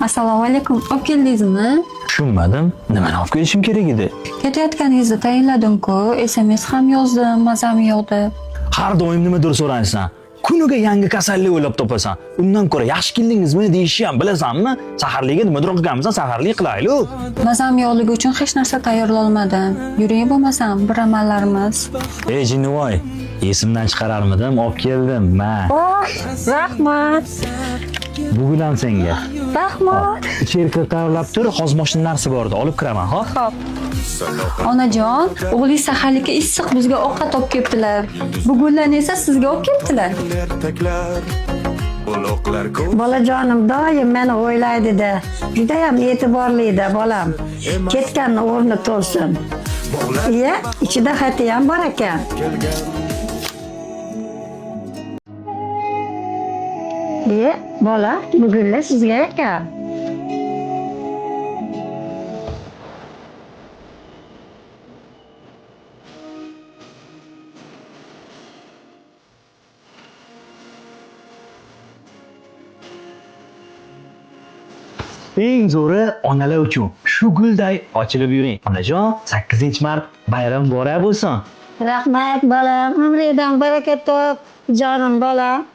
Assalomu alaykum. Olib keldingizmi? Tushunmadim. Nimani olib kelishim kerak edi? Ketayotganingizni tayinladim-ku, SMS ham yozdim, mazam yo'qdi. Har doim nimadir so'raysan. Kuniga yangi kasallik o'ylab topasan. Undan ko'ra yaxshi keldingizmi deyishni ham bilasanmi? Saharlikka nimadir qilganmisan, saharlik qilaylik. Mazam yo'qligi uchun hech narsa tayyorlolmadim. Yuring bo'lmasam bir amallarimiz. Ey jinnivoy, esimdan chiqararmidim, olib keldim. Ma. Oh, rahmat. Bugun ham senga. Rahmat. Icheriga tayyorlab tur, hozir mashinasi bor edi, olib kiraman, xo'p? Xo'p. Onajon, o'g'lingiz saharlikka issiq bizga ovqat olib kelibdilar. Bugunlarni esa sizga olib kelibdilar. Bolajonim doim meni o'ylaydi-da. Juda ham e'tiborli-da bolam. Ketganning o'rni to'lsin. Iya, ichida xati ham bor ekan. Bola, bugunlar sizga ekan. Eng zo'ri onalar uchun shu gulday ochilib yuring. Onajon, 8-mart bayram muborak bo'lsin. Rahmat bolam, umringdan baraka top, jonim bolam.